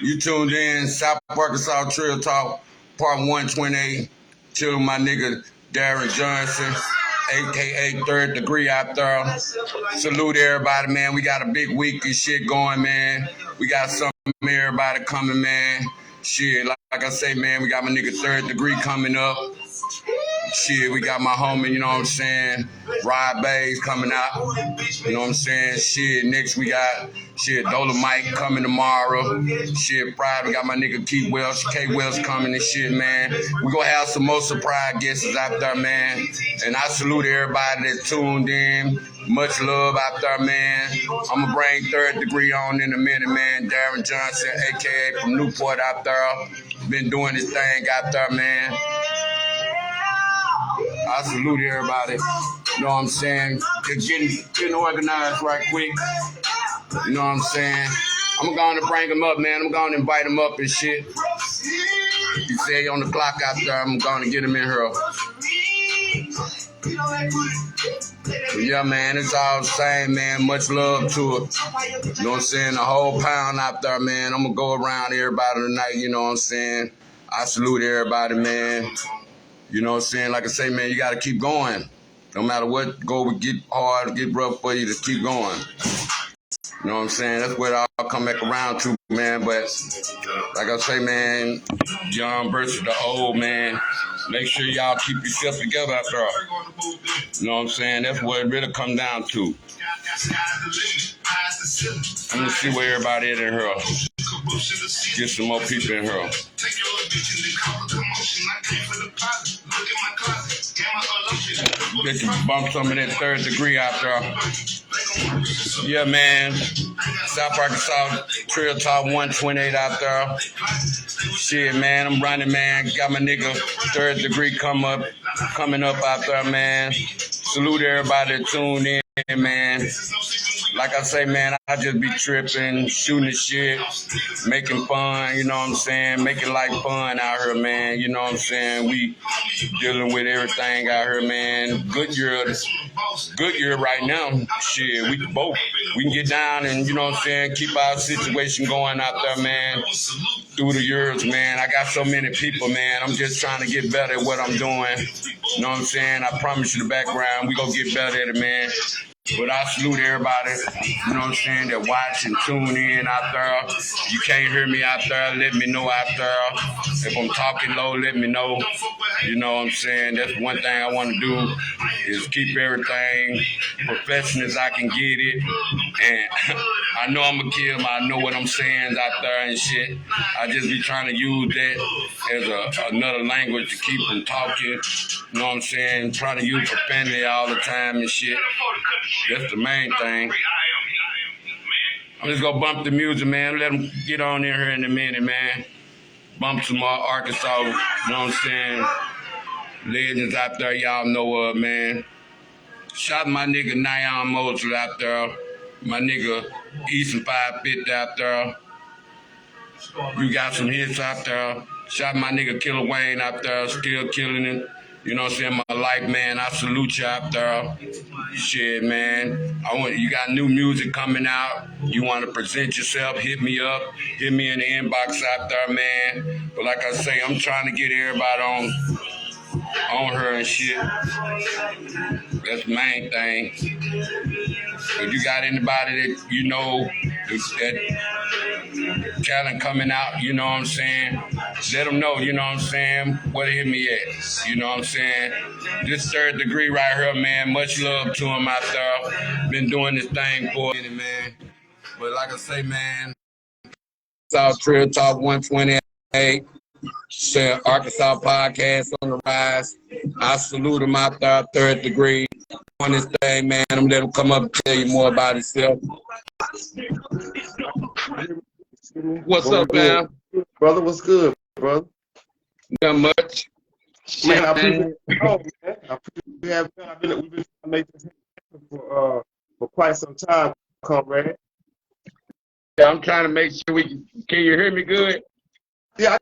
You tuned in, South Arkansas Trill Talk, part 128. Chillin' with my nigga Darren Johnson, aka Third Degree out there. Salute everybody, man. We got a big week and shit going, man. We got some everybody coming, man. Shit, like I say, man, we got my nigga Third Degree coming up. Shit, we got my homie, you know what I'm saying, Rod Bays coming out, you know what I'm saying. Shit, next we got, shit, Dolomite coming tomorrow. Shit, Friday, we got my nigga K Wells coming and shit, man. We gonna have some more surprise guests out there, man. And I salute everybody that tuned in. Much love out there, man. I'm gonna bring Third Degree on in a minute, man. Darren Johnson, aka from Newport out there. Been doing this thing out there, man. I salute everybody. You know what I'm saying? Getting organized right quick. You know what I'm saying? I'm going to bring them up, man. I'm going to invite them up and shit. You say on the clock out there, I'm going to get them in here. But yeah, man, it's all the same, man. Much love to it. You know what I'm saying? The whole pound out there, man. I'm going to go around everybody tonight, you know what I'm saying? I salute everybody, man. You know what I'm saying? Like I say, man, you got to keep going. No matter what, get hard, get rough for you, just keep going. You know what I'm saying? That's what I'll come back around to, man. But like I say, man, young versus the old, man. Make sure y'all keep yourself together out there. You know what I'm saying? That's what it really comes down to. I'm going to see where everybody is in here. Get some more people in here. Get to bump some of that Third Degree out there. Yeah, man. South Arkansas Trill Talk 128 out there. Shit, man, I'm running, man. Got my nigga Third Degree coming up out there, man. Salute everybody that tuned in, man. Like I say, man, I just be tripping, shooting the shit, making fun, you know what I'm saying? Making like fun out here, man. You know what I'm saying? We dealing with everything out here, man. Good year right now. Shit, we can get down and, you know what I'm saying, keep our situation going out there, man. Through the years, man. I got so many people, man. I'm just trying to get better at what I'm doing. You know what I'm saying? I promise you the background, we gonna get better at it, man. But I salute everybody, you know what I'm saying, that watch and tune in out there. You can't hear me out there, let me know out there. If I'm talking low, let me know. You know what I'm saying? That's one thing I want to do is keep everything professional as I can get it. And I know I'm a kid, I know what I'm saying out there and shit. I just be trying to use that as another language to keep from talking. You know what I'm saying? Try to use profanity all the time and shit. That's the main thing. I'm just gonna bump the music, man. Let them get on in here in a minute, man. Bump some more Arkansas, you know what I'm saying? Legends out there, y'all know of, man. Shout my nigga Nyan Mosley out there. My nigga Easton 550 out there. We got some hits out there. Shout my nigga Killer Wayne out there, still killing it. You know what I'm saying? My life, man. I salute you out there. Shit, man. You got new music coming out. You want to present yourself, hit me up. Hit me in the inbox out there, man. But like I say, I'm trying to get everybody on her and shit. That's the main thing. If you got anybody that you know that talent coming out, you know what I'm saying, let them know, you know what I'm saying, where to hit me at, you know what I'm saying. This Third Degree right here, man, much love to him out there. Been doing this thing for a minute, man. But like I say, man, South Trill Talk 128. Arkansas podcast on the rise. I salute him out there, Third Degree. On this thing, man, I'm let him come up and tell you more about himself. What's up, man? Brother, what's good, brother? Not much. Man, I appreciate we've been trying to make this happen for quite some time, comrade. Yeah, I'm trying to make sure can you hear me good? Yeah,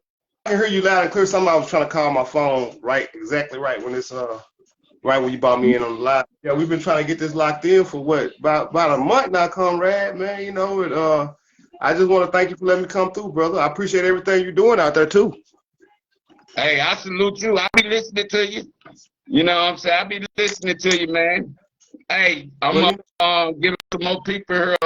I can hear you loud and clear. Somebody was trying to call my phone exactly right when it's right when you brought me in on the live. Yeah, we've been trying to get this locked in for what, about a month now, comrade, man. You know, I just want to thank you for letting me come through, brother. I appreciate everything you're doing out there too. Hey, I salute you. I be listening to you. You know what I'm saying? I be listening to you, man. Hey, I'm gonna give it to more people here.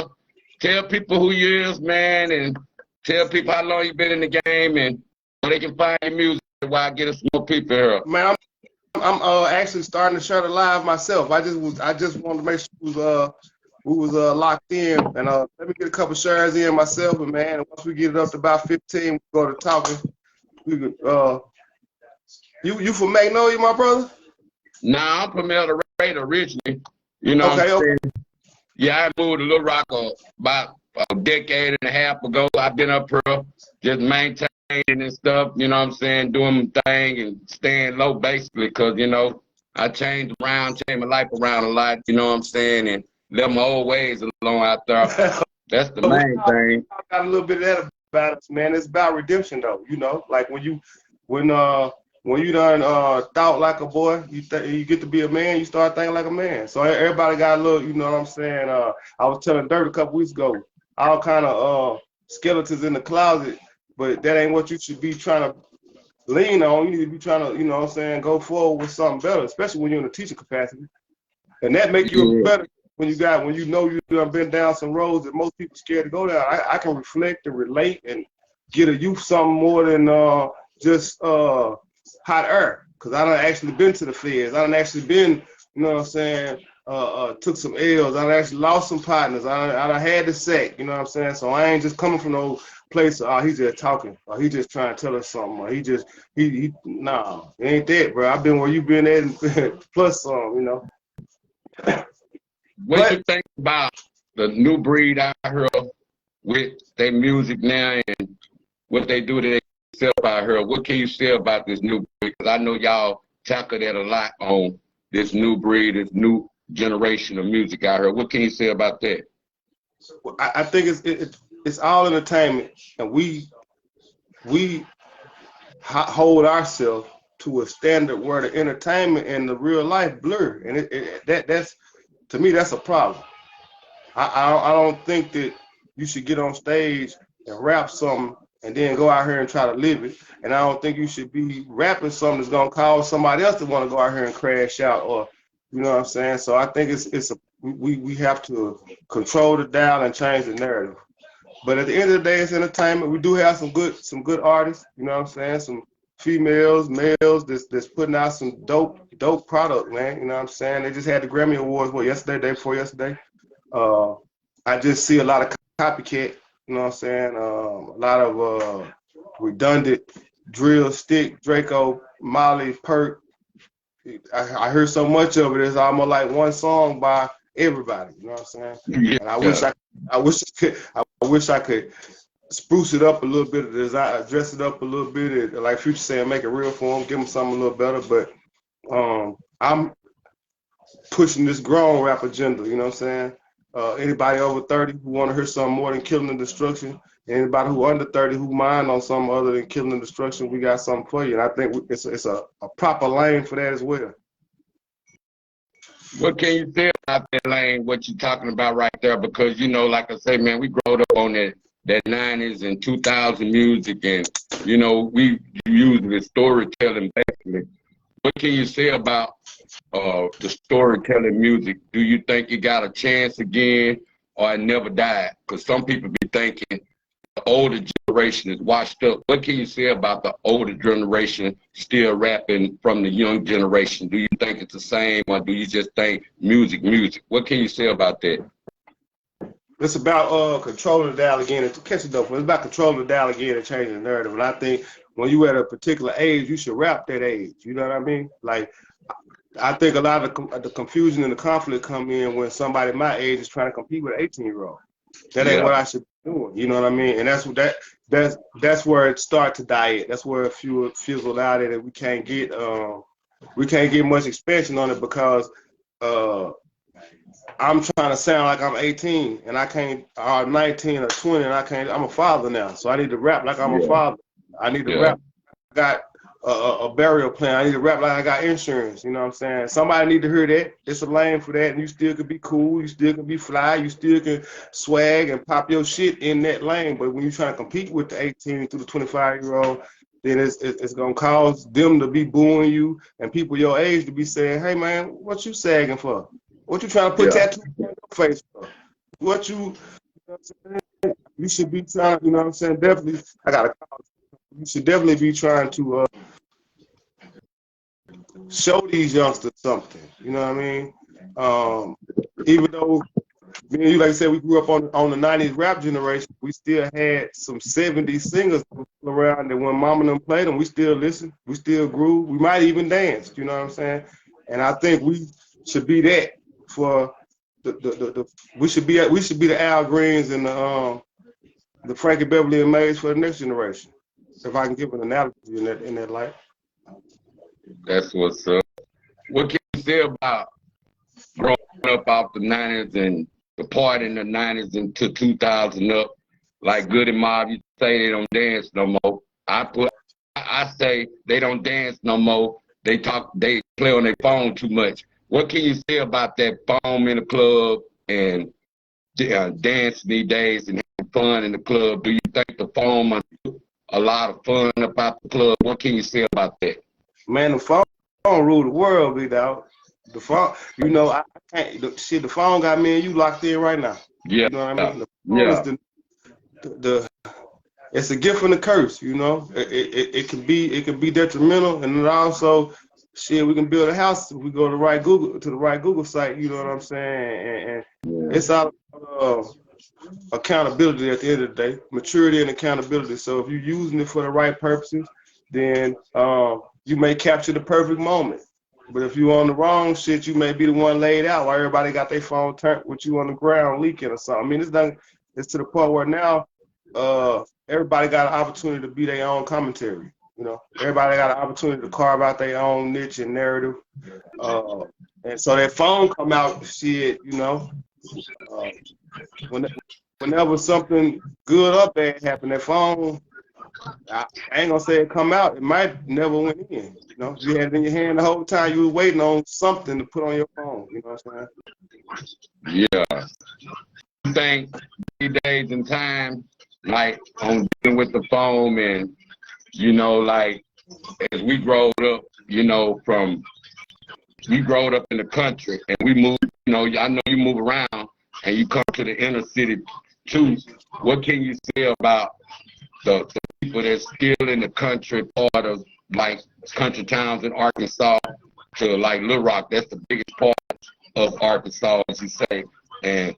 Tell people who you is, man, and tell people how long you been in the game, and so they can find your music while I get us more people here. Man, I'm actually starting to share the live myself. I just wanted to make sure we was locked in, and let me get a couple shares in myself, and man, once we get it up to about 15, we go to talking. We could, you from Magnolia, my brother? Nah, I'm from El Dorado originally. You know okay, what I'm saying? Yeah, I moved to Little Rock about a decade and a half ago. I've been up here just maintaining and stuff, you know what I'm saying, doing my thing and staying low basically because, you know, I changed my life around a lot, you know what I'm saying, and left my old ways alone out there. That's the main thing. I got a little bit of that about us, man. It's about redemption, though, you know, like when you done thought like a boy, you get to be a man, you start thinking like a man. So everybody got a little, you know what I'm saying? I was telling Dirt a couple weeks ago, all kind of skeletons in the closet, but that ain't what you should be trying to lean on. You need to be trying to, you know what I'm saying, go forward with something better, especially when you're in a teacher capacity. And that make you better when you know you done been down some roads that most people scared to go down. I can reflect and relate and get a youth something more than just hot air, because I done actually been to the feds. I done actually been, you know what I'm saying, took some L's. I done actually lost some partners. I done had the sack, you know what I'm saying? So I ain't just coming from no place, he's just talking, or he just trying to tell us something, or nah, it ain't that, bro. I've been where you been at and plus some, you know. What you think about the new breed out here with their music now and what they do to themselves out here? What can you say about this new breed? Because I know y'all tackle that a lot on this new breed, this new generation of music out here. What can you say about that? Well, I think it's all entertainment, and we hold ourselves to a standard where the entertainment and the real life blur, and that's to me that's a problem. I don't think that you should get on stage and rap something and then go out here and try to live it. And I don't think you should be rapping something that's gonna cause somebody else to want to go out here and crash out, or you know what I'm saying. So I think we have to control the dial and change the narrative. But at the end of the day, it's entertainment. We do have some good artists, you know what I'm saying, some females, males that's putting out some dope product, man. You know what I'm saying? They just had the Grammy Awards, yesterday, day before yesterday. I just see a lot of copycat, you know what I'm saying? A lot of redundant drill, stick, Draco, Molly, Perk. I heard so much of it. It's almost like one song by everybody, you know what I'm saying? Yeah. And I wish I could spruce it up a little bit, dress it up a little bit, and, like Future saying, make it real for them, give them something a little better. But I'm pushing this grown rap agenda, you know what I'm saying? Anybody over 30 who want to hear something more than killing and destruction, anybody who under 30 who mind on something other than killing and destruction, we got something for you. And I think it's a proper lane for that as well. What can you say about that lane, what you're talking about right there? Because, you know, like I say, man, we growed up on that 90s and 2000 music, and, you know, we use the storytelling basically. What can you say about the storytelling music? Do you think it got a chance again, or it never died? Because some people be thinking the older generation is washed up. What can you say about the older generation still rapping from the young generation? Do you think it's the same, or do you just think music? What can you say about that? It's about controlling the dial again, and to catch it though, it's about controlling the dial again and changing the narrative. And I think when you at a particular age, you should rap that age. You know what I mean? Like, I think a lot of the confusion and the conflict come in when somebody my age is trying to compete with an 18-year-old. That ain't what I should be doing. You know what I mean? And that's where it starts to die at. That's where it fizzled out at, and we can't get much expansion on it because I'm trying to sound like I'm 18 and I can't, or 19 or 20, and I can't. I'm a father now, so I need to rap like I'm a father. I need to rap. I got a burial plan. I need to rap like I got insurance. You know what I'm saying? Somebody need to hear that. It's a lane for that, and you still can be cool. You still can be fly. You still can swag and pop your shit in that lane. But when you're trying to compete with the 18 to the 25-year-old, then it's gonna cause them to be booing you and people your age to be saying, "Hey man, what you sagging for? What you trying to put tattoos on your face for? What you know what I'm saying? You should be trying. You know what I'm saying? Definitely, I got a call. You should definitely be trying to show these youngsters something. You know what I mean? Even though me and you, like I said, we grew up on the 90s rap generation, we still had some 70s singers around that when mama and them played them, we still listened, we still grew, we might even dance, you know what I'm saying? And I think we should be that for we should be the Al Greens and the Frankie Beverly and Mays for the next generation. If I can give an analogy in that light. That's what's up. What can you say about growing up out the 90s and the part in the 90s into 2000 up? Like Good and Mob, you say they don't dance no more. I say they don't dance no more. They play on their phone too much. What can you say about that phone in the club and dance these days and having fun in the club? Do you think the phone must do a lot of fun about the club? What can you say about that? Man, the phone rule the world, big dog. The phone, you know, I can't. The phone got me and you locked in right now. Yeah. You know what I mean? The phone is it's a gift and a curse. You know, it can be detrimental, and it also, shit, we can build a house if we go to the right Google site. You know what I'm saying? And it's all about accountability at the end of the day, maturity and accountability. So if you're using it for the right purposes, then you may capture the perfect moment. But if you're on the wrong shit, you may be the one laid out while everybody got their phone turned with you on the ground leaking or something. I mean, it's to the point where now everybody got an opportunity to be their own commentary. You know, everybody got an opportunity to carve out their own niche and narrative. And so that phone come out, shit, you know, whenever something good or bad happen, that phone, I ain't gonna say it come out. It might never went in. You know, you had it in your hand the whole time. You were waiting on something to put on your phone. You know what I'm saying? Yeah. I think these days and time, like on dealing with the phone, and you know, like as we growed up, you know, we growed up in the country and we moved. You know, I know you move around and you come to the inner city too. What can you say about the people that's still in the country, part of like country towns in Arkansas to like Little Rock? That's the biggest part of Arkansas, as you say. And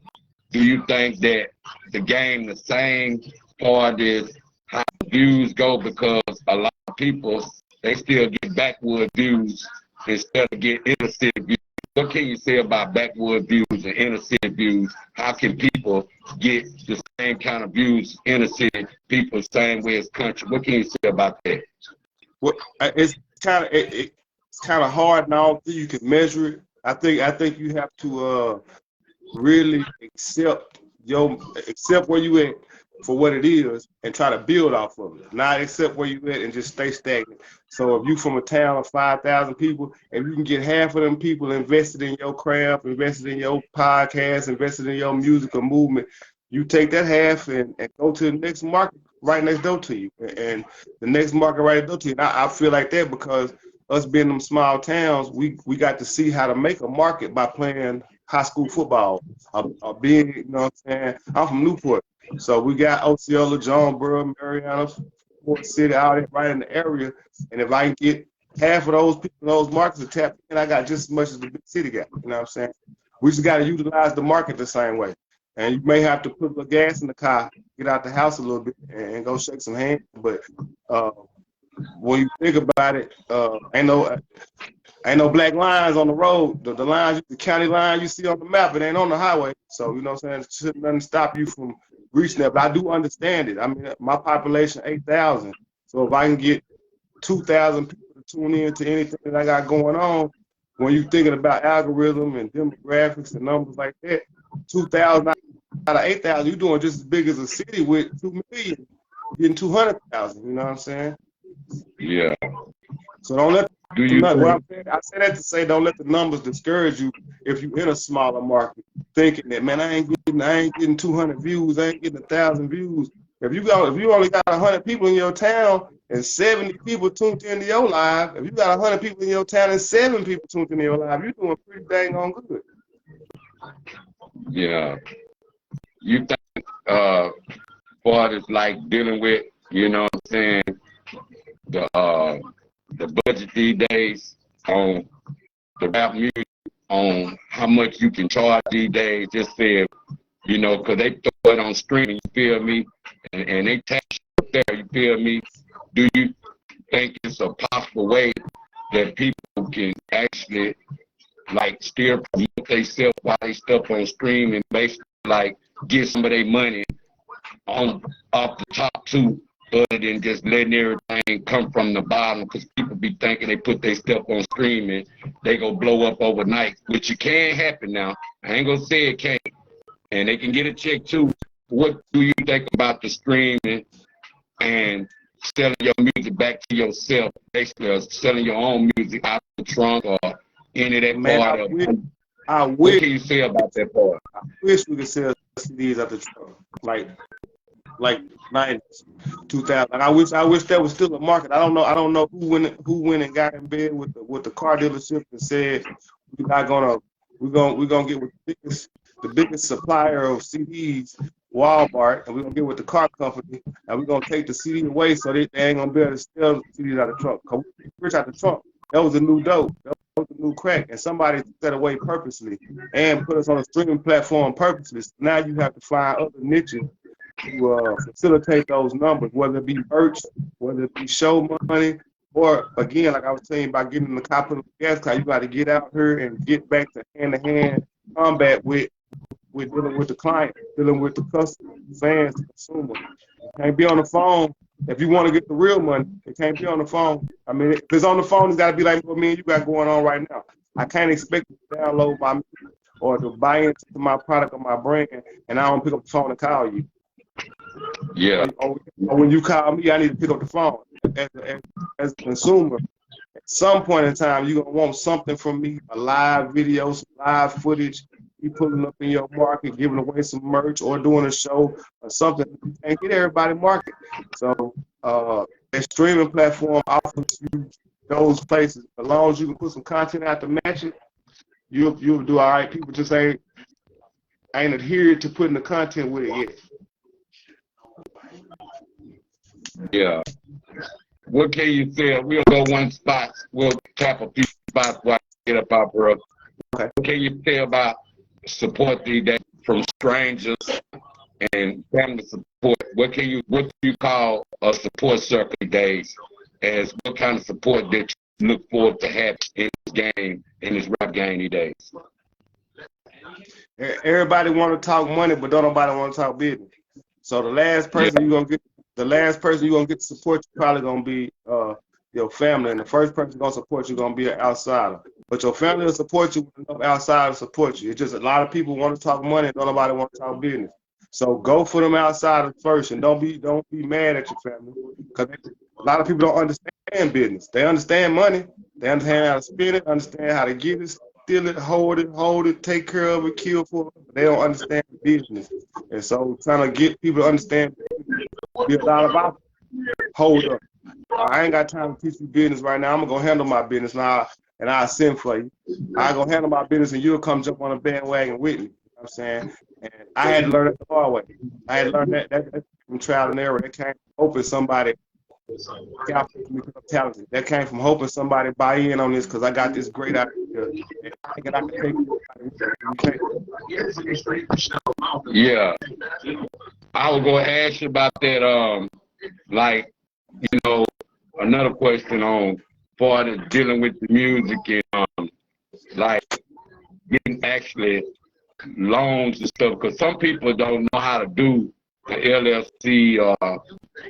do you think that the game, the same part is how views go? Because a lot of people, they still get backwood views instead of get inner city views. What can you say about backwood views and inner city views? How can people get the same kind of views, inner city people, same way as country? What can you say about that? Well, it's kind of hard now. You can measure it. I think you have to really accept where you at for what it is and try to build off of it. Not accept where you at and just stay stagnant. So if you from a town of 5,000 people and you can get half of them people invested in your craft, invested in your podcast, invested in your musical movement, you take that half and go to the next market right next door to you, and the next market right next door to you. And I feel like that because us being in them small towns, we got to see how to make a market by playing high school football. Being, you know what I'm saying? I'm from Newport. So we got Osceola, Jonesboro, Mariana, Fort City, out right in the area. And if I can get half of those people, those markets to tap in, I got just as much as the big city got. You know what I'm saying? We just got to utilize the market the same way. And you may have to put the gas in the car, get out the house a little bit, and go shake some hands. But when you think about it, ain't no black lines on the road. The lines, the county line you see on the map, it ain't on the highway. So, you know what I'm saying? It shouldn't nothing stop you from reaching that. But I do understand it. I mean, my population, 8,000. So if I can get 2,000 people to tune in to anything that I got going on, when you're thinking about algorithm and demographics and numbers like that, 2,000 out of 8,000, you're doing just as big as a city with 2 million, getting 200,000. You know what I'm saying? Yeah. So don't let Do you think? I say that to say don't let the numbers discourage you if you in a smaller market, thinking that man I ain't getting 200 views, I ain't getting 1,000 views. If you only got 100 people in your town and 70 people tuned into your live, if you got 100 people in your town and 7 people tuned into your live, you're doing pretty dang on good. Yeah. You think part is like dealing with, you know what I'm saying, the budget these days on the rap music, on how much you can charge these days, just say, you know, because they throw it on streaming, you feel me, and they tax you up there, you feel me. Do you think it's a possible way that people can actually like still promote themselves while they stuff on stream and basically like get some of their money on off the top too, other than just letting everything come from the bottom? Because people be thinking they put their stuff on stream and they go blow up overnight, which it can happen now. I ain't gonna say it can't, and they can get a check too. What do you think about the streaming and selling your music back to yourself, basically, or selling your own music out of the trunk or any of that Man, part of it? What wish can you say about that part? I wish we could sell CDs at the trunk, like 90s, 2000. Like I wish there was still a market. I don't know who went and got in bed with the car dealership and said we're gonna get with the biggest supplier of CDs, Walmart, and we're gonna get with the car company, and we're gonna take the CD away so they ain't gonna be able to sell the CDs out of the trunk. Cause we rich out the trunk. That was a new dope. That was a new crack, and somebody took that away purposely and put us on a streaming platform purposely. So now you have to find other niches to facilitate those numbers, whether it be merch, whether it be show money, or again, like I was saying, by getting the cop of the gas car, you got to get out here and get back to hand-to-hand combat with dealing with the client, dealing with the customer, fans, the consumer. You can't be on the phone. If you want to get the real money, it can't be on the phone. I mean, if it's on the phone, it's got to be like what me and you got going on right now. I can't expect you to download my music or to buy into my product or my brand, and I don't pick up the phone and call you. Yeah. Or when you call me, I need to pick up the phone. As a consumer, at some point in time, you're going to want something from me, a live video, some live footage, you pulling up in your market, giving away some merch or doing a show or something. You can't get everybody market. So a streaming platform offers you those places. As long as you can put some content out to match it, you'll do all right. People just ain't adhered to putting the content with it yet. Yeah. What can you say? We'll go one spot. We'll tap a few spots while I get up out for us. Okay. What can you say about support these days from strangers and family support? What do you call a support circle these days? As what kind of support that you look forward to have in this game, in this rap game these days? Everybody want to talk money, but don't nobody want to talk business. So the last person you're gonna get support, you probably gonna be your family, and the first person gonna support you gonna be an outsider. But your family will support you when enough outsiders support you. It's just a lot of people want to talk money, and don't nobody want to talk business. So go for them outsiders first, and don't be mad at your family, because a lot of people don't understand business. They understand money, they understand how to spend it, understand how to get it, steal it, hold it, take care of it, kill for it. They don't understand business, and so trying to get people to understand be a lot about hold up. I ain't got time to teach you business right now. I'm gonna handle my business now, and I'll send for you. I gonna handle my business, and you'll come jump on a bandwagon with me. You know what I'm saying? And I had to learn it the hard way. I had to learn that from trial and error. That came from hoping somebody talented. That came from hoping somebody buy in on this because I got this great idea. And I think I can take it. Yeah. I was gonna ask you about that. Like, you know, another question on part of dealing with the music and like getting actually loans and stuff, because some people don't know how to do the LLC or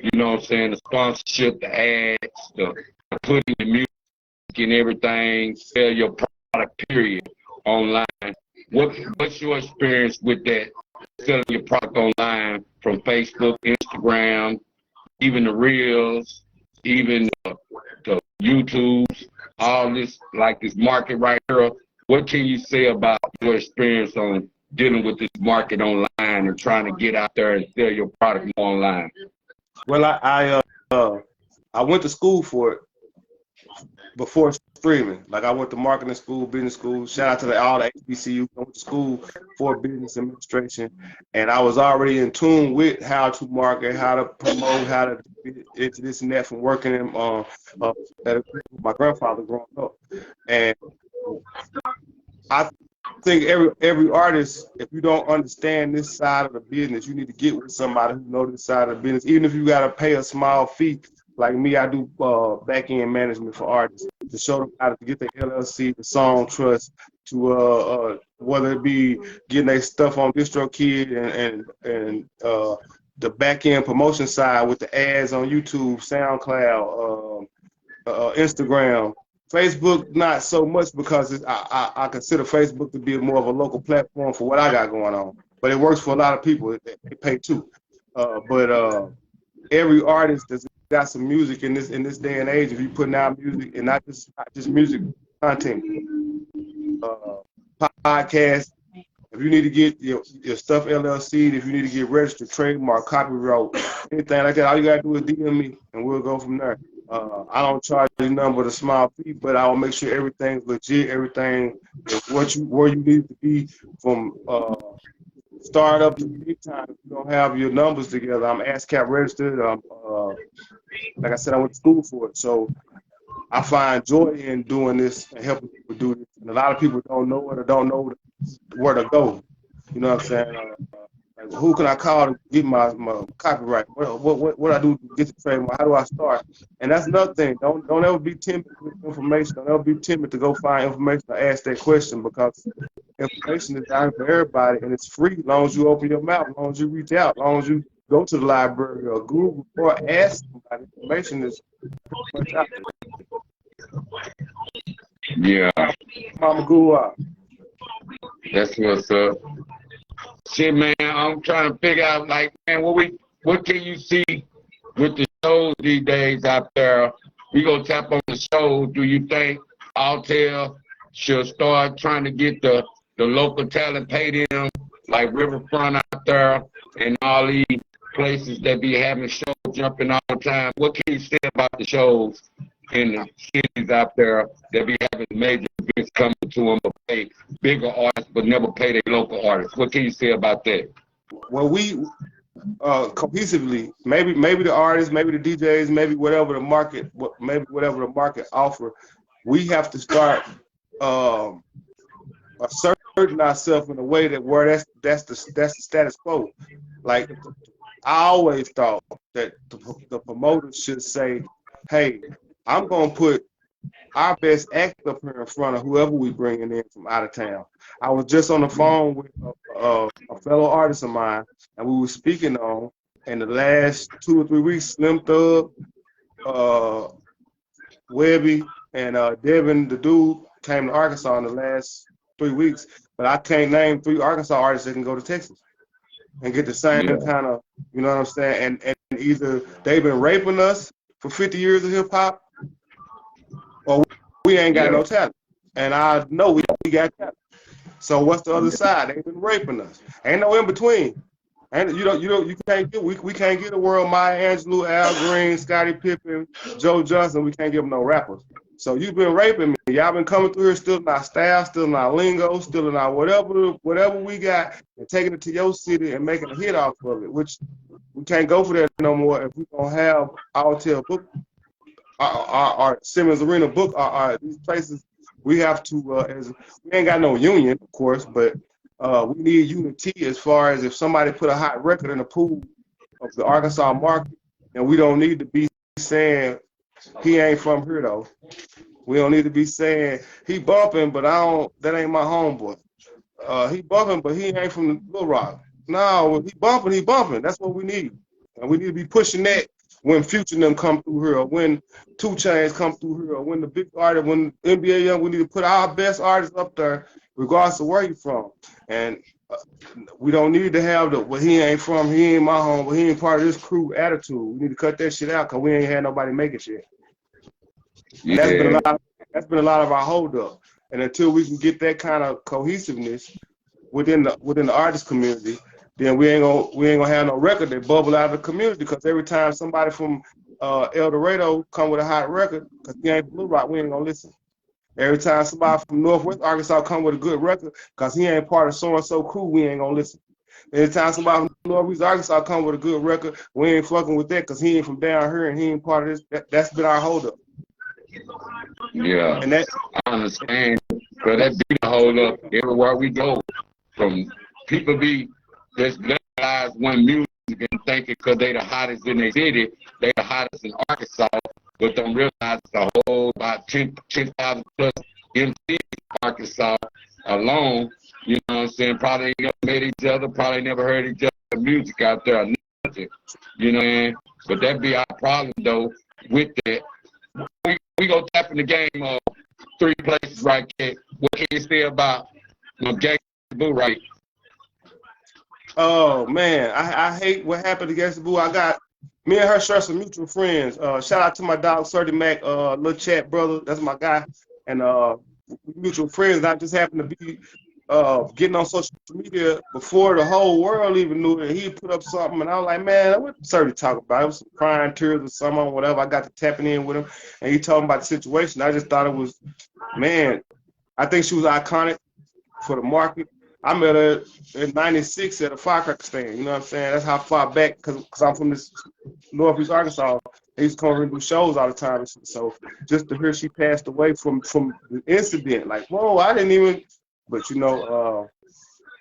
you know what I'm saying, the sponsorship, the ads, the putting the music and everything, sell your product period online. What's your experience with that, selling your product online from Facebook, Instagram, even the Reels, even the YouTubes, all this, like this market right here. What can you say about your experience on dealing with this market online and trying to get out there and sell your product more online? Well, I went to school for it before streaming. Like I went to marketing school, business school. Shout out to all the HBCU. I went to school for business administration, and I was already in tune with how to market, how to promote, how to get into this and that from working in at my grandfather growing up. And I think every artist, if you don't understand this side of the business, you need to get with somebody who knows this side of the business. Even if you got to pay a small fee, like me, I do back-end management for artists to show them how to get their LLC, the song trust, to whether it be getting their stuff on DistroKid and the back-end promotion side with the ads on YouTube, SoundCloud, Instagram. Facebook, not so much because I consider Facebook to be more of a local platform for what I got going on. But it works for a lot of people. They pay too. But every artist that's got some music in this day and age, if you putting out music and not just music content, podcast. If you need to get your stuff LLC, if you need to get registered, trademark, copyright, anything like that, all you gotta do is DM me and we'll go from there. I don't charge you nothing but a small fee, but I will make sure everything's legit, everything is where you need to be from startup to big time. If you don't have your numbers together, I'm ASTATE registered. Like I said, I went to school for it, so I find joy in doing this and helping people do this. And a lot of people don't know it or don't know where to go. You know what I'm saying? Like, who can I call to get my copyright? What I do to get the trademark? How do I start? And that's another thing. Don't ever be timid with information. Don't ever be timid to go find information or ask that question, because information is out for everybody and it's free as long as you open your mouth, as long as you reach out, as long as you go to the library or Google or ask somebody. Information is pretty much out there. Yeah. Mama Gua. That's what's up. Shit, man, I'm trying to figure out, like, man, what can you see with the shows these days out there? We gonna tap on the shows. Do you think Altel should start trying to get the local talent paid in, like Riverfront out there and all these places that be having shows jumping all the time? What can you say about the shows in the cities out there that be having major events coming to them but pay bigger artists but never pay their local artists? What can you say about that? Well, we cohesively, maybe the artists, maybe the DJs, maybe whatever the market offer, we have to start asserting ourselves in a way that where that's the status quo. Like, I always thought that the promoters should say, hey, I'm going to put our best act up here in front of whoever we bringing in from out of town. I was just on the phone with a fellow artist of mine, and we were speaking on, in the last 2 or 3 weeks, Slim Thug, Webby, and Devin, the dude, came to Arkansas in the last 3 weeks. But I can't name 3 Arkansas artists that can go to Texas and get the same kind of, you know what I'm saying? And either they've been raping us for 50 years of hip hop, or we ain't got no talent. And I know we got talent. So what's the other side? They've been raping us. Ain't no in between. And we can't get a world Maya Angelou, Al Green, Scottie Pippen, Joe Johnson. We can't give them no rappers. So you've been raping me. Y'all been coming through here stealing our style, stealing our lingo, stealing our whatever we got, and taking it to your city and making a hit off of it, which we can't go for that no more if we don't have Altel book, our Simmons Arena book, these places. We have to, we ain't got no union, of course, but we need unity as far as if somebody put a hot record in the pool of the Arkansas market, and we don't need to be saying he ain't from here though. We don't need to be saying he bumping, but that ain't my homeboy. He bumping, but he ain't from Little Rock. No, he bumping. That's what we need. And we need to be pushing that when Future and them come through here, or when 2 Chainz come through here, or when the big artist, when NBA Young, we need to put our best artists up there, regardless of where you're from. And we don't need to have well, he ain't from, he ain't my home, but he ain't part of this crew attitude. We need to cut that shit out because we ain't had nobody make it yet. And Yeah. that's been a lot of our holdup. And until we can get that kind of cohesiveness within the artist community, then we ain't gonna have no record that bubble out of the community. Because every time somebody from El Dorado come with a hot record, because he ain't Blue Rock, we ain't gonna listen. Every time somebody from Northwest Arkansas come with a good record, because he ain't part of so and so crew, we ain't gonna listen. Every time somebody from Northwest Arkansas come with a good record, we ain't fucking with that because he ain't from down here and he ain't part of this. That's been our holdup. Yeah. And that I understand. But that be the hold up everywhere we go. From people be just legalize one music and thinking because they the hottest in their city, they the hottest in Arkansas, but don't realize it's a whole about 10,000 plus MCs in Arkansas alone. You know what I'm saying? Probably ain't never met each other, probably never heard each other's music out there or nothing. You know what I mean? But that be our problem though with that. We go tap in the game of 3 places right there. What can you say about Gangsta Boo right? Oh man, I hate what happened against the Boo. I got me and her share some mutual friends. Shout out to my dog Surdy Mac, little chat brother. That's my guy. And mutual friends. I just happened to be getting on social media before the whole world even knew it. He put up something, and I was like, man, what Surdy talking about? It was some crying tears or something or whatever. I got to tapping in with him, and he told me about the situation. I just thought it was, man, I think she was iconic for the market. I met her in '96 at a firecracker stand. You know what I'm saying? That's how far back, because I'm from this Northeast Arkansas. They used to come over and do shows all the time. So just to hear she passed away from the incident, like, whoa, I didn't even. But you know,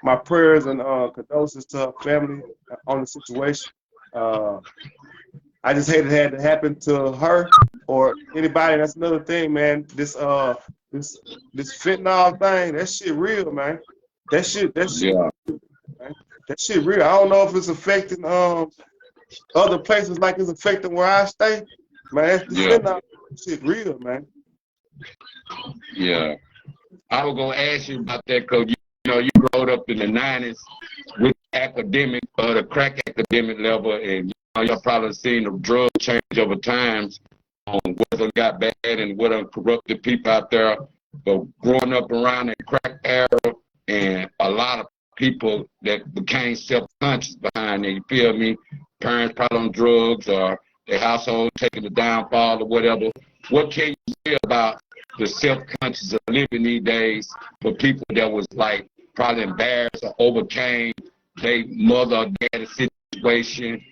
my prayers and condolences to her family on the situation. I just hate it had to happen to her or anybody. That's another thing, man. This fentanyl thing, that shit real, man. That shit, Yeah. man. That shit real. I don't know if it's affecting other places like it's affecting where I stay. Man, that's the fentanyl shit real, man. Yeah. I was gonna ask you about that because you know you growed up in the '90s with academic the crack academic level, and you know y'all probably seen the drug change over times on what done got bad and what done corrupted people out there. But growing up around the crack era, and a lot of people that became self-conscious behind it, you feel me? Parents probably on drugs or their household taking the downfall or whatever. What can you say about the self-conscious of living these days for people that was like probably embarrassed or overcame their mother or daddy situation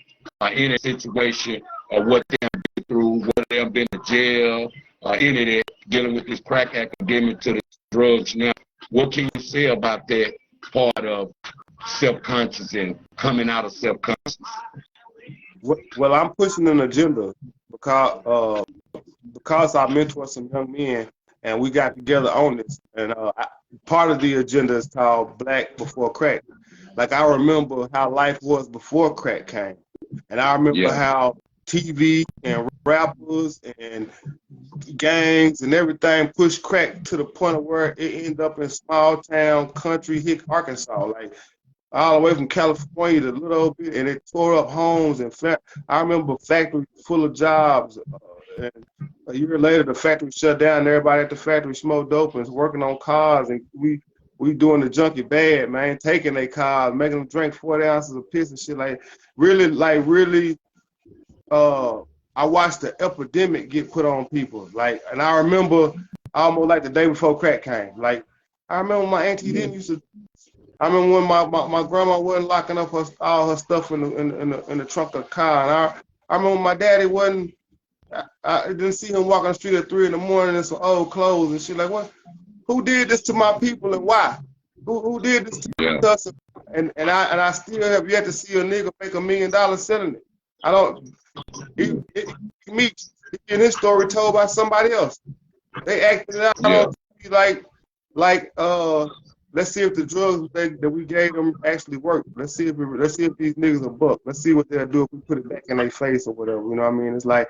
or any situation or what they have been through, whether they have been to jail or any of that, dealing with this crack academic to the drugs now. What can you say about that part of self-conscious and coming out of self-conscious? Well, I'm pushing an agenda because I mentor some young men and we got together on this. And part of the agenda is called Black Before Crack. Like I remember how life was before crack came. And I remember how TV and rappers and gangs and everything pushed crack to the point of where it ended up in small town, country, Hick, Arkansas. Like all the way from California to little bit, and it tore up homes. And I remember factories full of jobs. And a year later, the factory shut down. And everybody at the factory smoked dope and was working on cars. And we doing the junkie bad, man, taking their cars, making them drink 40 ounces of piss and shit. Like really. I watched the epidemic get put on people. Like, and I remember almost like the day before crack came. Like, I remember my auntie didn't used to. I remember when my grandma wasn't locking up all her stuff in the trunk of the car, and I remember my daddy wasn't. I didn't see him walking the street at 3 a.m. in some old clothes and shit. Like, what? Who did this to my people and why? Who did this to us? And I still have yet to see a nigga make $1 million selling it. I don't. In his story told by somebody else. They acted it out on TV like let's see if the drugs that we gave them actually work. Let's see if these niggas are buck. Let's see what they'll do if we put it back in their face or whatever. You know what I mean? It's like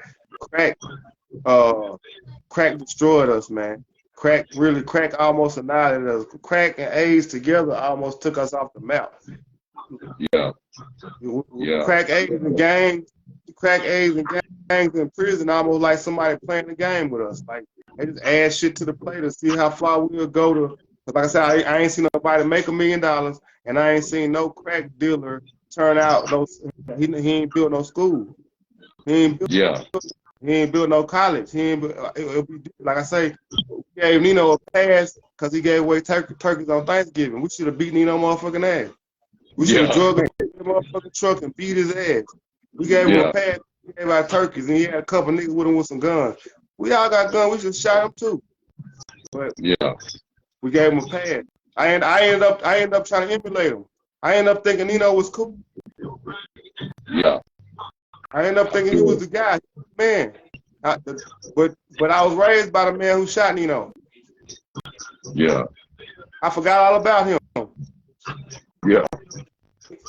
crack destroyed us, man. Crack almost annihilated us. Crack and AIDS together almost took us off the map. Yeah. Yeah. Crack A's and gangs, in prison, almost like somebody playing the game with us. Like they just add shit to the plate to see how far we'll go to. Cause like I said, I ain't seen nobody make $1 million, and I ain't seen no crack dealer turn out those. He ain't built no school. He ain't built. Yeah. He ain't built no college. He ain't. It'll be, like I say, we gave Nino a pass because he gave away turkeys on Thanksgiving. We should have beat Nino motherfucking ass. We should have drug him in the motherfucking truck and beat his ass. We gave him a pass. We gave out turkeys, and he had a couple niggas with him with some guns. We all got guns. We should have shot him too. But we gave him a pass. I ended up trying to emulate him. I ended up thinking Nino was cool. Yeah. I ended up thinking he was the guy, man. But I was raised by the man who shot Nino. Yeah. I forgot all about him. Yeah.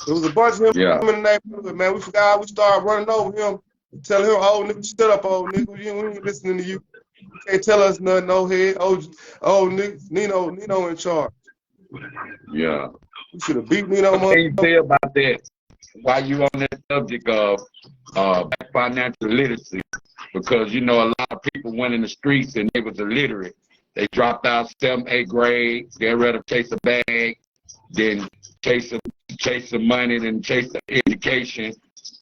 There was a bunch of him in the neighborhood, man. We forgot. We started running over him, telling him, "Oh, nigga, shut up, old nigga. We ain't listening to you. You can't tell us nothing, no head. Oh, nigga, Nino in charge." Yeah. We should have beat Nino. What can you say about that? While you on that subject of financial literacy, because you know a lot of people went in the streets and they was illiterate. They dropped out 7th, 8th grade. They rather chase a bag than chase some money than chase the education.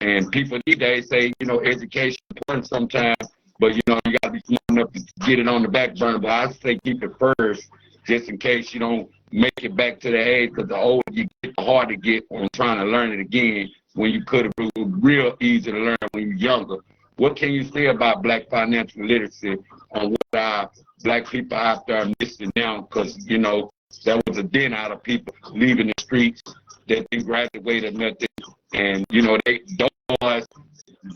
And people these days say, you know, education is important sometimes, but you know you gotta be smart enough to get it on the back burner. But I say keep it first, just in case you don't make it back to the age, because the older you get, the harder it get on trying to learn it again when you could have been real easy to learn when you're younger. What can you say about black financial literacy on what our black people out there are missing now? Because, you know, there was a den out of people leaving the streets that didn't graduate or nothing. And, you know,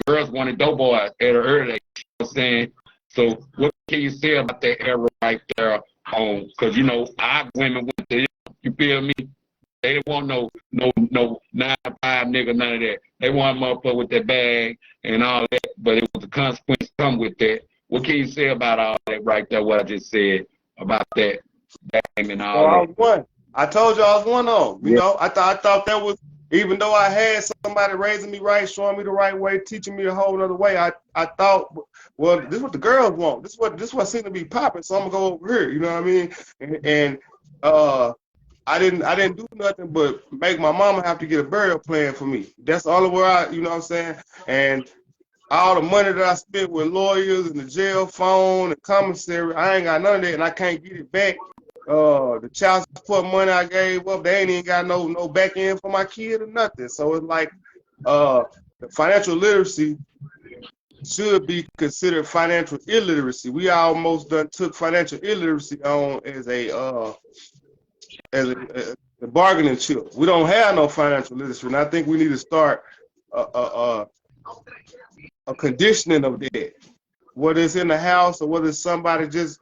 girls wanted dope boys at an early age, you know what I'm saying? So what can you say about that era right there? Because, you know, our women went to, you feel me? They didn't want no 9-to-5 nigga, none of that. They want a motherfucker with that bag and all that, but it was a consequence come with that. What can you say about all that right there, what I just said about that game and all that? I was one. I told you I was one of them. You know, I thought that was, even though I had somebody raising me right, showing me the right way, teaching me a whole other way, I thought, well, this is what the girls want. This is what seemed to be popping, so I'm gonna go over here. You know what I mean? And I didn't do nothing but make my mama have to get a burial plan for me. That's the only way you know what I'm saying? And all the money that I spent with lawyers and the jail phone and commissary, I ain't got none of that, and I can't get it back. The child support money I gave up, they ain't even got no back end for my kid or nothing. So it's like the financial literacy should be considered financial illiteracy. We almost done took financial illiteracy on as a bargaining chip. We don't have no financial literacy, and I think we need to start a conditioning of that, whether it's in the house or whether it's somebody just,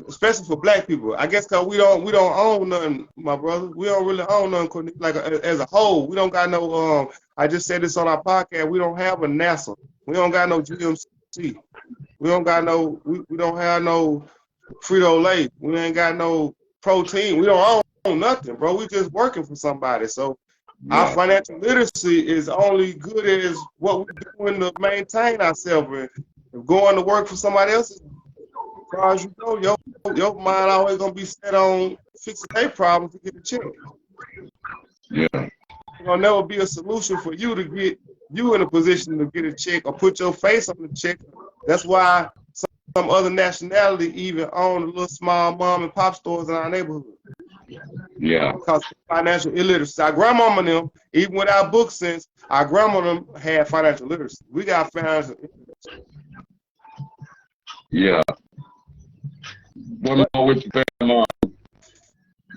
especially for black people. I guess because we don't own nothing, my brother. We don't really own nothing like as a whole. We don't got no. I just said this on our podcast. We don't have a NASA. We don't got no GMC. We don't got no. We don't have no Frito-Lay. We ain't got no protein. We don't own nothing, bro. We just working for somebody. So our financial literacy is only good as what we're doing to maintain ourselves. And going to work for somebody else, as far as you know, your mind always gonna be set on fixing their problems to get a check. Yeah. It's gonna never be a solution for you to get you in a position to get a check or put your face on the check. That's why some other nationality even own the little small mom and pop stores in our neighborhood. Yeah. Because financial illiteracy. Our grandmama and them, even without book sense, our grandma and them had financial literacy. We got financial illiteracy. Yeah. One more with your grandma.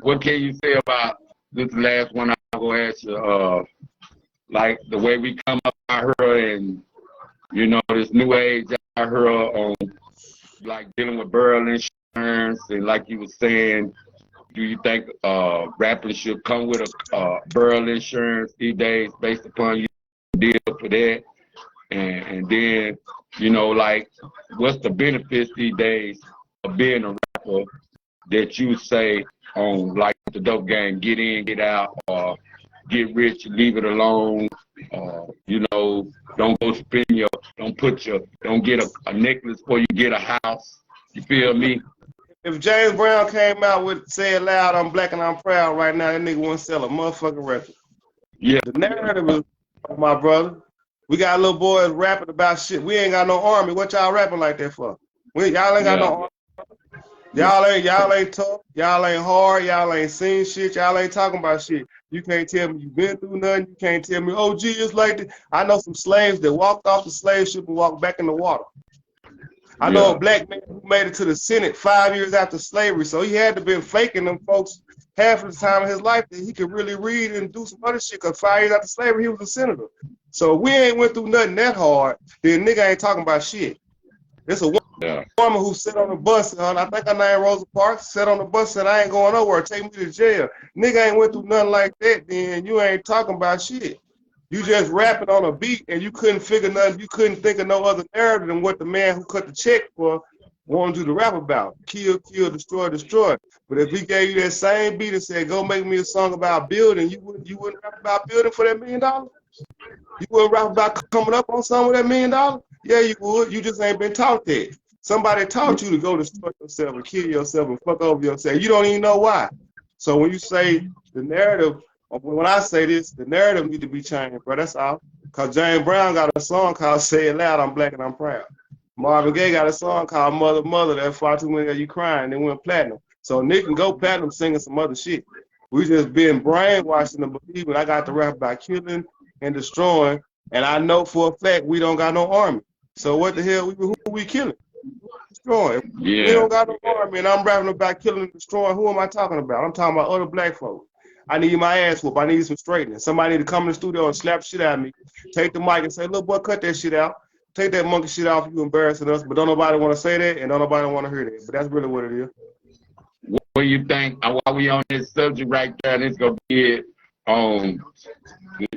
What can you say about this last one? I'm gonna ask you, like the way we come up out here and you know this new age out here on like dealing with burial insurance and like you were saying, do you think rappers should come with a burial insurance these days based upon you deal for that? And then, you know, like what's the benefits these days of being a rapper that you say on like the dope game, get in, get out, or get rich, leave it alone. You know, don't go don't get a necklace before you get a house. You feel me? If James Brown came out with "Say It Loud, I'm Black and I'm Proud" right now, that nigga wouldn't sell a motherfucking record. Yeah. The narrative is, my brother, we got little boys rapping about shit. We ain't got no army. What y'all rapping like that for? Y'all ain't got no army. Y'all ain't tough. Y'all ain't hard. Y'all ain't seen shit. Y'all ain't talking about shit. You can't tell me you been through nothing. You can't tell me, oh, gee, it's like this. I know some slaves that walked off the slave ship and walked back in the water. I know a black man who made it to the Senate 5 years after slavery, so he had to been faking them folks half of the time of his life that he could really read and do some other shit, because 5 years after slavery, he was a senator. So if we ain't went through nothing that hard, then nigga ain't talking about shit. It's a woman who sat on the bus, I think her name Rosa Parks, sat on the bus and said, I ain't going nowhere, take me to jail. Nigga ain't went through nothing like that, then you ain't talking about shit. You just rapping on a beat and you couldn't figure nothing, you couldn't think of no other narrative than what the man who cut the check for wanted you to rap about. Kill, kill, destroy, destroy. But if he gave you that same beat and said, go make me a song about building, you wouldn't rap about building for that $1 million? You wouldn't rap about coming up on something with that $1 million? Yeah, you would. You just ain't been taught that. Somebody taught you to go destroy yourself and kill yourself and fuck over yourself. You don't even know why. So when you say the narrative, when I say this, the narrative need to be changed, bro. That's all. Because James Brown got a song called "Say It Loud, I'm Black and I'm Proud." Marvin Gaye got a song called "Mother, Mother," that far too many of you crying, they went platinum. So Nick can go platinum singing some other shit. We just been brainwashed into believing I got to rap about killing and destroying, and I know for a fact we don't got no army. So what the hell, who we killing? Destroying. Yeah. We don't got no army, and I'm rapping about killing and destroying. Who am I talking about? I'm talking about other black folks. I need my ass whooped. I need some straightening. Somebody need to come in the studio and slap shit out of me. Take the mic and say, little boy, cut that shit out. Take that monkey shit off. You embarrassing us. But don't nobody want to say that, and don't nobody want to hear that. But that's really what it is. What do you think, while we on this subject right there, and it's going to be it, the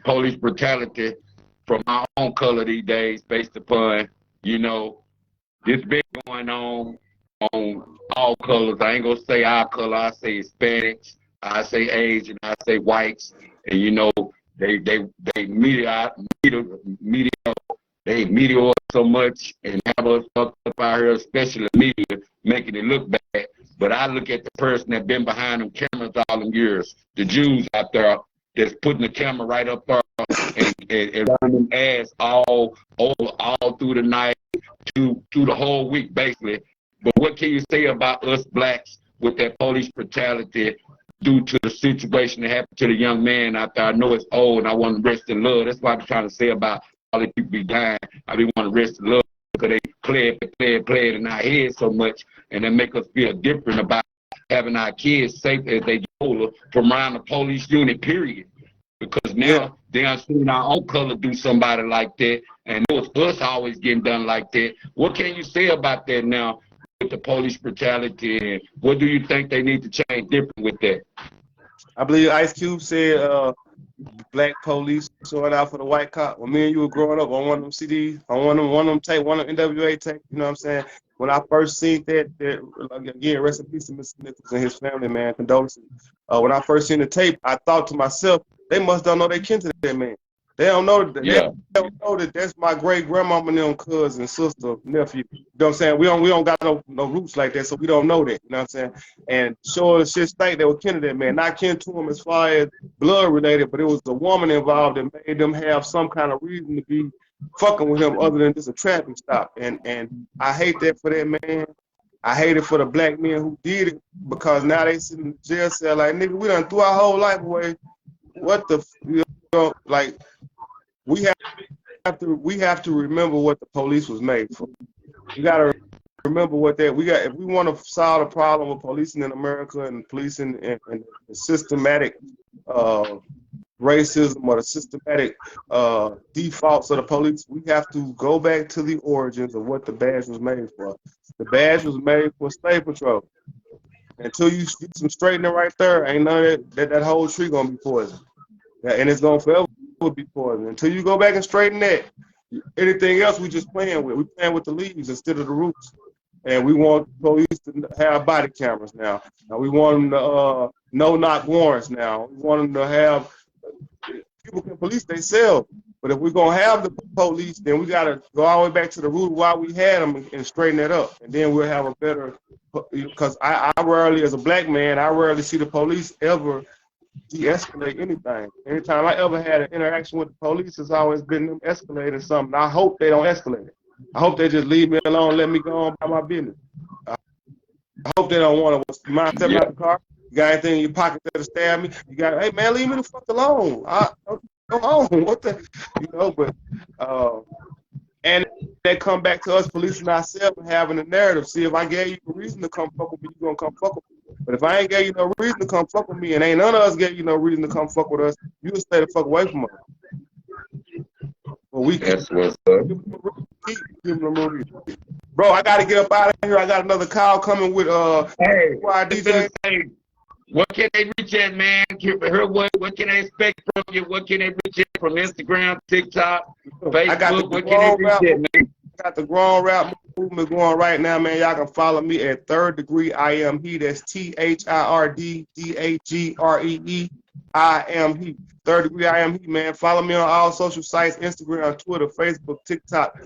police brutality from our own color these days, based upon, you know, this been going on all colors. I ain't going to say our color. I say Hispanics. I say Asian, I say whites, and you know they media so much and have us up out here, especially media, making it look bad. But I look at the person that been behind them cameras all them years, the Jews out there that's putting the camera right up there and running them ass all through the night to the whole week basically. But what can you say about us blacks with that police brutality? Due to the situation that happened to the young man out there. I know it's old and I want to rest in love. That's what I'm trying to say about all the people be dying. I be want to rest in love because they play it in our heads so much, and they make us feel different about having our kids safe as they get older from around the police unit, period. Because now they are seeing our own color do somebody like that, and it was us always getting done like that. What can you say about that now? With the police brutality, and what do you think they need to change different with that? I believe Ice Cube said black police showing out for the white cop. When me and you were growing up on one of them CDs, on one of them tape, one of them NWA tape, you know what I'm saying? When I first seen that again, rest in peace to Mr. Nichols and his family, man, condolences. When I first seen the tape, I thought to myself, they must don't know they kin to that man. They don't know that. They don't know that that's my great grandmama and them cousin, sister, nephew. You know what I'm saying? We don't got no roots like that, so we don't know that. You know what I'm saying? And sure as shit think they were kin to that man. Not kin to him as far as blood related, but it was a woman involved that made them have some kind of reason to be fucking with him other than just a traffic stop. And I hate that for that man. I hate it for the black men who did it, because now they sit in the jail cell like, nigga, we done threw our whole life away. What the, you know, like, we have to remember what the police was made for. You got to remember what that we got. If we want to solve the problem with policing in America and policing and the systematic racism or the systematic defaults of the police, we have to go back to the origins of what the badge was made for. The badge was made for slave patrol. Until you get some straightening right there, ain't none of that whole tree gonna be poisoned. Yeah, and it's gonna forever be poisoned. Until you go back and straighten that, anything else we just playing with. We playing with the leaves instead of the roots. And we want police to have body cameras now. We want them to no-knock warrants now. We want them to have people can police themselves. But if we're going to have the police, then we got to go all the way back to the root of why we had them and straighten that up. And then we'll have a better, because I rarely, as a black man, I rarely see the police ever de-escalate anything. Anytime I ever had an interaction with the police, it's always been them escalating something. I hope they don't escalate it. I hope they just leave me alone, let me go on by my business. I hope they don't want to mind stepping out the car. You got anything in your pocket that'll stab me? You got, hey man, leave me the fuck alone. Go home. What the, but and they come back to us policing ourselves and having a narrative. See, if I gave you a reason to come fuck with me, you gonna come fuck with me. But if I ain't gave you no reason to come fuck with me, and ain't none of us gave you no reason to come fuck with us, you just stay the fuck away from us. Well, we That's what's up. keep giving them reason. Bro, I gotta get up out of here. I got another call coming with Hey, DJ. what can they reach at, man? What can they expect from you? What can they reach at from Instagram, TikTok, Facebook? What can they reach at, man? I got the grown rap movement going right now, man. Y'all can follow me at Third Degree I Am He. That's THIRDDAGREE. I am he. Third Degree I Am He, man. Follow me on all social sites, Instagram, Twitter, Facebook, TikTok.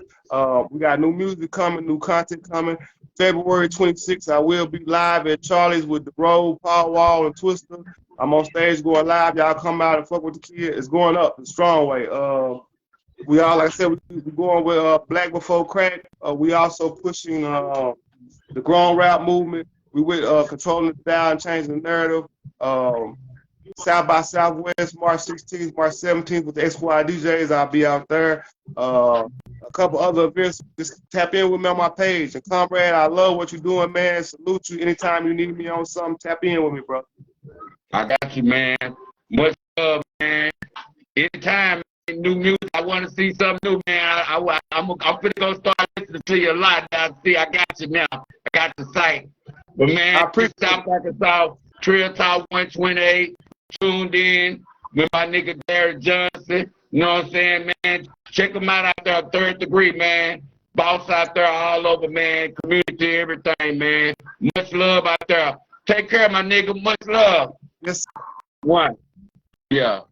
We got new music coming, new content coming. February 26th, I will be live at Charlie's with the Road, Paul Wall, and Twister. I'm on stage going live. Y'all come out and fuck with the kid. It's going up the strong way. We all, like I said, we're going with Black Before Crack. We also pushing the grown rap movement. We with controlling the style and changing the narrative. South by Southwest, March 16th, March 17th with the X-Squad DJs. I'll be out there. A couple other events. Just tap in with me on my page. And comrade, I love what you're doing, man. Salute you. Anytime you need me on something, tap in with me, bro. I got you, man. Much love, man. Anytime, man, new music, I want to see something new, man. I'm finna go start listening to you a lot. I got you now. I got the site. But, man, I appreciate South Arkansas Trill Talk 128. Tuned in with my nigga Derek Johnson. You know what I'm saying, man? Check him out there, Third Degree, man. Boss out there all over, man. Community, everything, man. Much love out there. Take care, my nigga. Much love. Yes. One. Yeah.